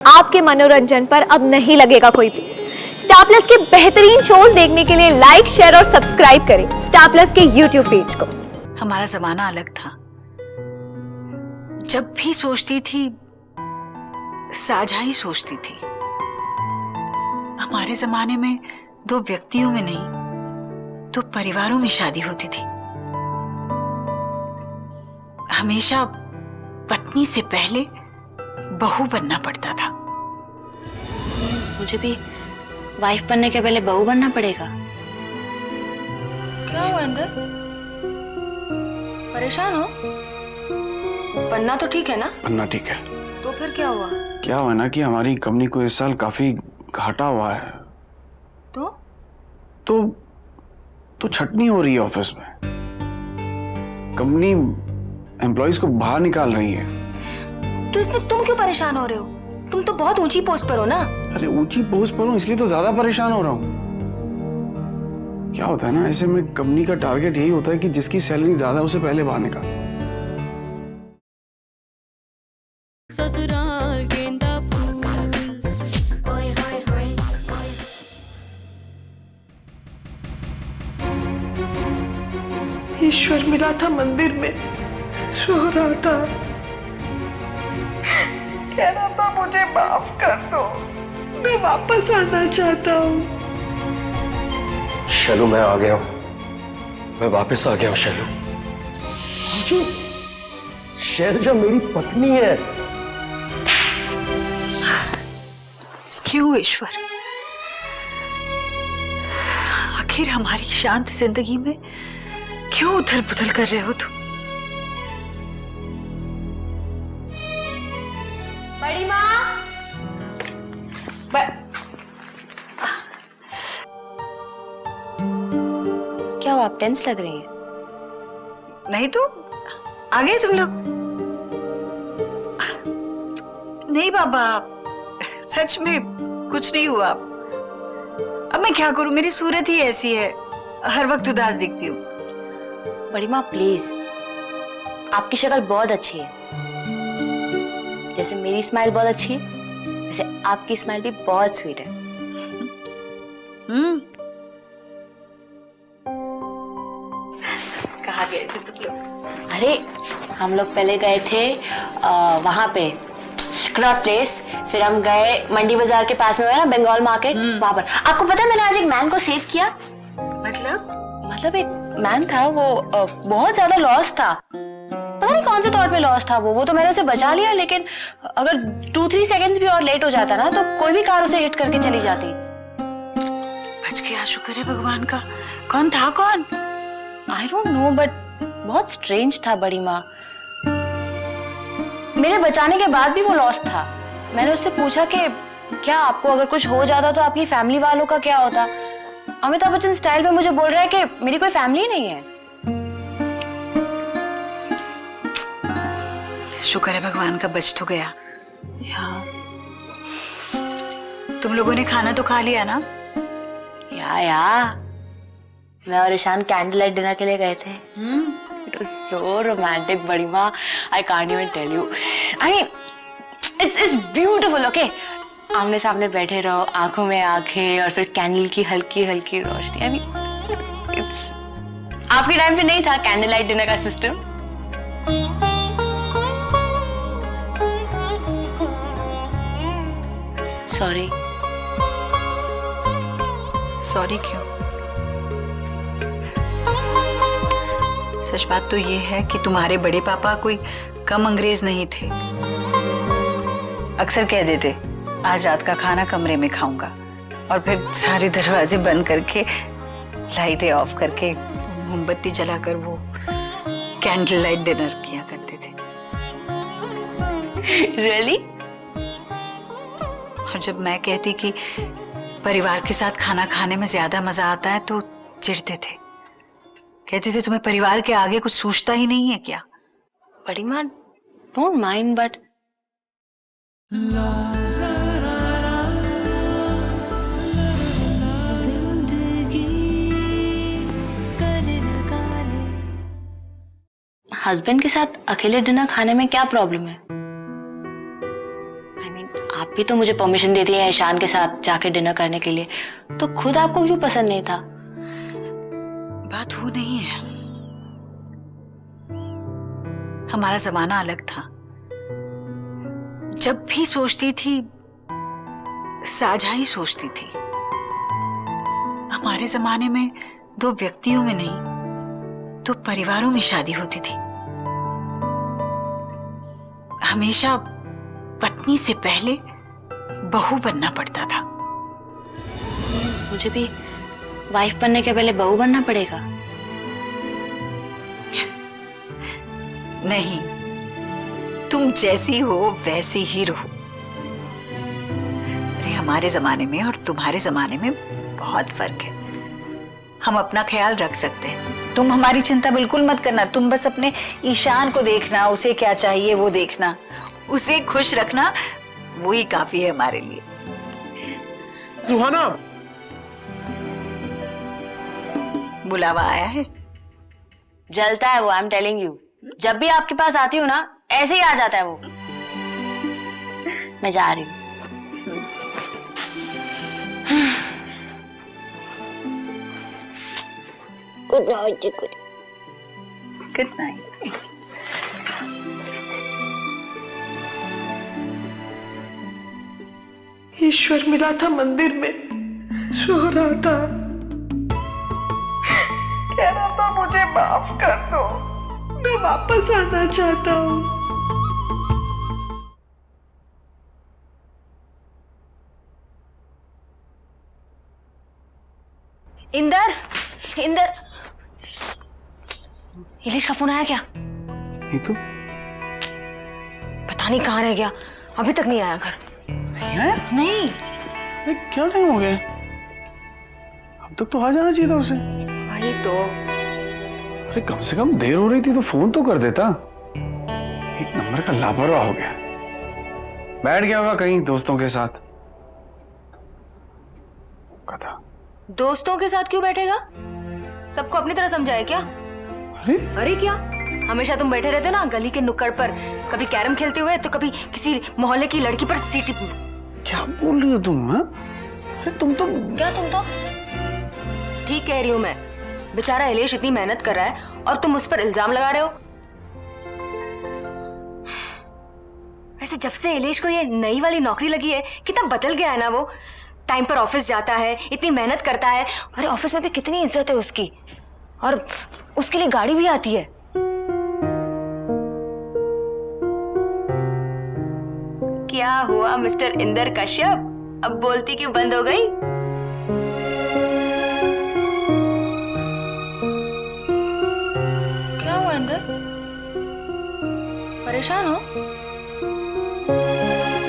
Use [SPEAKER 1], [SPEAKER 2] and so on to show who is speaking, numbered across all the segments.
[SPEAKER 1] आपके मनोरंजन पर अब नहीं लगेगा कोई भी। स्टार प्लस के बेहतरीन शोज देखने के लिए लाइक, शेयर और सब्सक्राइब करें स्टार प्लस के यूट्यूब पेज को।
[SPEAKER 2] हमारा जमाना अलग था। जब भी सोचती थी साझा ही सोचती थी। हमारे जमाने में दो व्यक्तियों में नहीं, दो परिवारों में शादी होती थी। हमेशा पत्नी से पहले बहू बनना पड़ता था।
[SPEAKER 3] मुझे भी वाइफ बनने के पहले बहू बनना पड़ेगा?
[SPEAKER 4] क्या हुआ अंदर? परेशान हो? बनना तो ठीक है ना?
[SPEAKER 5] बनना ठीक है।
[SPEAKER 4] तो फिर क्या हुआ?
[SPEAKER 5] क्या हुआ ना कि हमारी कंपनी को इस साल काफी घाटा हुआ है। तो छटनी हो रही है ऑफिस में। कंपनी एम्प्लॉइज को बाहर निकाल रही है।
[SPEAKER 4] तो इसमें तुम क्यों परेशान हो रहे हो? तुम तो बहुत ऊंची पोस्ट पर हो ना।
[SPEAKER 5] अरे ऊंची पोस्ट पर हूँ इसलिए तो ज्यादा परेशान हो रहा हूँ। क्या होता है ना, ऐसे में कंपनी का टारगेट यही होता है कि जिसकी सैलरी ज्यादा उसे पहले बाहर निकाल।
[SPEAKER 6] ससुराल गेंदा फूल। ओए होए होए।
[SPEAKER 7] ईश्वर मिला था मंदिर में, रो रहा था, कह रहा था मुझे माफ कर दो, मैं वापस आना चाहता हूँ।
[SPEAKER 8] शैलू मैं आ गया हूँ, मैं वापस आ गया हूँ शैलू। शैलजा मेरी पत्नी है।
[SPEAKER 2] क्यों ईश्वर? आखिर हमारी शांत जिंदगी में क्यों उथल पुथल कर रहे हो तुम?
[SPEAKER 4] बड़ी माँ।
[SPEAKER 3] क्या हुआ, आप टेंस लग रही हैं?
[SPEAKER 2] नहीं तो आ गए तुम लोग? नहीं बाबा, सच में कुछ नहीं हुआ। अब मैं क्या करूं, मेरी सूरत ही ऐसी है, हर वक्त उदास दिखती हूँ।
[SPEAKER 3] बड़ी माँ प्लीज, आपकी शक्ल बहुत अच्छी है। जैसे मेरी स्माइल बहुत अच्छी है, वैसे आपकी स्माइल भी बहुत स्वीट है।
[SPEAKER 2] कहाँ गए थे तुम लोग?
[SPEAKER 3] अरे हम लोग पहले गए थे वहां पे क्लॉथ प्लेस, फिर हम गए मंडी बाजार के पास में है ना बंगाल मार्केट, वहां पर। आपको पता है मैंने आज एक मैन को सेव किया। मतलब एक मैन था, वो बहुत ज्यादा लॉस था। पता नहीं कौन से थॉट में लॉस था वो तो मैंने उसे बचा लिया, लेकिन अगर 2-3 सेकंड्स भी और लेट हो जाता ना तो कोई भी कार उसे हिट करके चली जाती।
[SPEAKER 2] बच गया, शुक्र है भगवान का। कौन था? कौन?
[SPEAKER 3] आई डोंट नो, बट बहुत स्ट्रेंज था बड़ी माँ। मेरे बचाने के बाद भी वो लॉस्ट था। मैंने उससे पूछा कि क्या आपको अगर कुछ हो जाता तो आपकी फैमिली वालों का क्या होता? अमिताभ बच्चन स्टाइल में मुझे बोल रहा है कि मेरी कोई फैमिली ही नहीं है।
[SPEAKER 2] शुक्र है भगवान का, बच तो गया। तुम लोगों ने खाना तो खा लिया ना?
[SPEAKER 3] या मैं और ईशान कैंडल लाइट डिनर के लिए गए थे। It was so romantic, बड़ी माँ। I can't even tell you. I mean, it's beautiful, okay? आमने सामने बैठे रहो, आंखों में आंखें, और फिर कैंडल की हल्की हल्की रोशनी। I mean, it's आपके टाइम पे नहीं था कैंडल लाइट डिनर का सिस्टम? सॉरी।
[SPEAKER 2] सॉरी क्यों? सच बात तो ये है कि तुम्हारे बड़े पापा कोई कम अंग्रेज नहीं थे। अक्सर कह देते आज रात का खाना कमरे में खाऊंगा, और फिर सारे दरवाजे बंद करके लाइटें ऑफ करके मोमबत्ती जलाकर वो कैंडल लाइट डिनर किया करते थे।
[SPEAKER 3] Really?
[SPEAKER 2] और जब मैं कहती कि परिवार के साथ खाना खाने में ज्यादा मजा आता है तो चिढ़ते थे। कहते थे तुम्हें परिवार के आगे कुछ सोचता ही नहीं है क्या?
[SPEAKER 3] बड़ी माँ, डोंट माइंड, बट हस्बैंड के साथ अकेले डिनर खाने में क्या प्रॉब्लम है? I mean, आप आप भी तो मुझे परमिशन देती हैं ईशान के साथ जाके डिनर करने के लिए, तो खुद आपको क्यों पसंद नहीं था?
[SPEAKER 2] बात वो नहीं है, हमारा जमाना अलग था। जब भी सोचती थी साझा ही सोचती थी। हमारे जमाने में दो व्यक्तियों में नहीं, दो परिवारों में शादी होती थी। हमेशा पत्नी से पहले बहू बनना पड़ता था।
[SPEAKER 3] मुझे भी वाइफ बनने के पहले बहू बनना पड़ेगा?
[SPEAKER 2] नहीं, तुम जैसी हो वैसी ही रहो। अरे हमारे जमाने में और तुम्हारे जमाने में बहुत फर्क है। हम अपना ख्याल रख सकते हैं, तुम हमारी चिंता बिल्कुल मत करना। तुम बस अपने ईशान को देखना, उसे क्या चाहिए वो देखना, उसे खुश रखना, वही काफी है हमारे लिए।
[SPEAKER 5] सुहाना,
[SPEAKER 2] बुलावा आया है।
[SPEAKER 3] जलता है वो, आई एम टेलिंग यू। जब भी आपके पास आती हूँ ना, ऐसे ही आ जाता है वो। मैं जा रही हूँ। गुड नाइट जी,
[SPEAKER 2] गुड नाइट।
[SPEAKER 7] ईश्वर मिला था मंदिर में, रो रहा था, कह रहा था मुझे माफ कर दो, मैं वापस आना चाहता हूँ।
[SPEAKER 4] इंदर, इंदर, इलेश का फोन आया क्या?
[SPEAKER 5] नहीं तो
[SPEAKER 4] पता नहीं कहाँ रह गया, अभी तक नहीं आया घर।
[SPEAKER 5] है?
[SPEAKER 4] नहीं।
[SPEAKER 5] अरे क्या टाइम हो गया? अब तक तो आ जाना चाहिए था उसे।
[SPEAKER 4] वही तो।
[SPEAKER 5] अरे कम से कम देर हो रही थी तो फोन तो कर देता। एक नंबर का लापरवाह हो गया। बैठ गया होगा कहीं दोस्तों के साथ। कथा।
[SPEAKER 4] दोस्तों के साथ क्यों बैठेगा? सबको अपनी तरह समझाए क्या?
[SPEAKER 5] अरे
[SPEAKER 4] अरे क्या, हमेशा तुम बैठे रहते हो ना गली के नुक्कड़ पर, कभी कैरम खेलते हुए तो कभी किसी मोहल्ले की लड़की पर सीटी।
[SPEAKER 5] क्या बोल रही हो तुम? हाँ? अरे तुम तो
[SPEAKER 4] क्या तुम तो? ठीक कह रही हूँ मैं। बेचारा इलेश इतनी मेहनत कर रहा है और तुम उस पर इल्जाम लगा रहे हो। वैसे जब से इलेश को ये नई वाली नौकरी लगी है, कितना बदल गया है ना वो। टाइम पर ऑफिस जाता है, इतनी मेहनत करता है, और ऑफिस में भी कितनी इज्जत है उसकी, और उसके लिए गाड़ी भी आती है। क्या हुआ मिस्टर इंदर कश्यप, अब बोलती क्यों बंद हो गई? क्या हुआ इंदर, परेशान हो?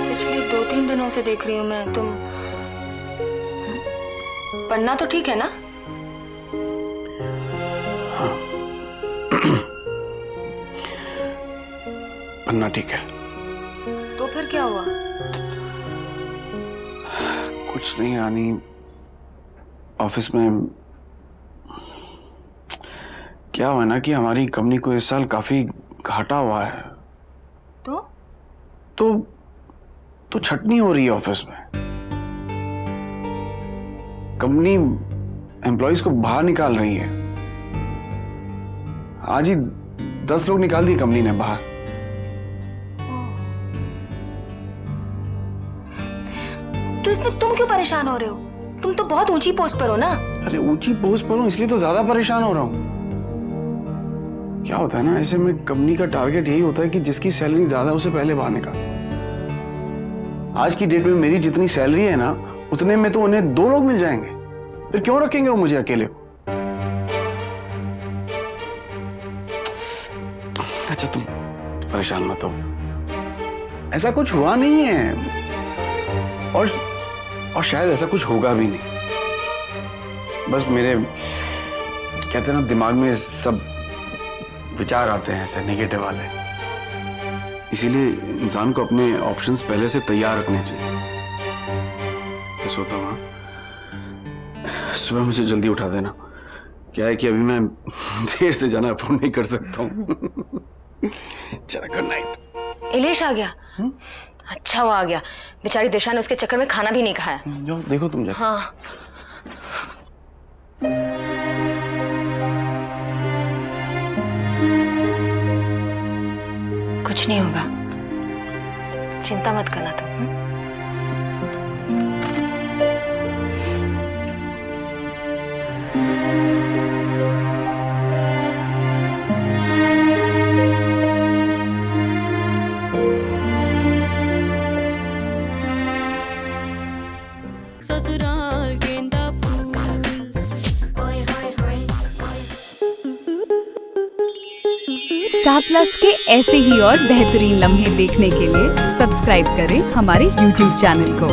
[SPEAKER 4] पिछले 2-3 दिनों से देख रही हूँ मैं, तुम पन्ना तो ठीक है ना?
[SPEAKER 5] पन्ना ठीक है।
[SPEAKER 4] तो फिर क्या हुआ?
[SPEAKER 5] कुछ नहीं रानी, ऑफिस में क्या हुआ ना कि हमारी कंपनी को इस साल काफी घाटा हुआ है। तो छटनी हो रही है ऑफिस में। कंपनी एम्प्लॉइज को बाहर निकाल रही है। आज ही 10 लोग निकाल दिए कंपनी ने बाहर।
[SPEAKER 4] तो इसमें तुम क्यों परेशान हो रहे हो? तुम तो बहुत ऊंची पोस्ट पर हो ना।
[SPEAKER 5] अरे ऊंची पोस्ट पर हूं इसलिए तो ज्यादा परेशान हो रहा हूं। क्या होता है ना, ऐसे में कंपनी का टारगेट यही होता है कि जिसकी सैलरी ज्यादा उसे पहले बाहर निकाल। आज की डेट में मेरी जितनी सैलरी है ना, उतने में तो उन्हें 2 लोग मिल जाएंगे। फिर क्यों रखेंगे वो मुझे अकेले को? अच्छा तुम परेशान मत हो, ऐसा कुछ हुआ नहीं है, और शायद ऐसा कुछ होगा भी नहीं। बस मेरे कहते हैं ना, दिमाग में सब विचार आते हैं ऐसे नेगेटिव वाले। इसीलिए इंसान को अपने ऑप्शंस पहले से तैयार रखने चाहिए। मैं सोता हूँ, सुबह मुझे जल्दी उठा देना। क्या है कि अभी मैं देर से जाना अफोर्ड नहीं कर सकता हूँ। चलो गुड नाइट।
[SPEAKER 4] इलेश आ गया? अच्छा वो आ गया, बेचारी दिशा ने उसके चक्कर में खाना भी नहीं खाया।
[SPEAKER 5] जाओ देखो तुम जाके।
[SPEAKER 4] हाँ कुछ नहीं होगा, चिंता मत करना तुम।
[SPEAKER 6] ससुराल गेंदा फूल ओए होए होए
[SPEAKER 9] स्टार प्लस के ऐसे ही और बेहतरीन लम्हे देखने के लिए सब्सक्राइब करें हमारे YouTube चैनल को।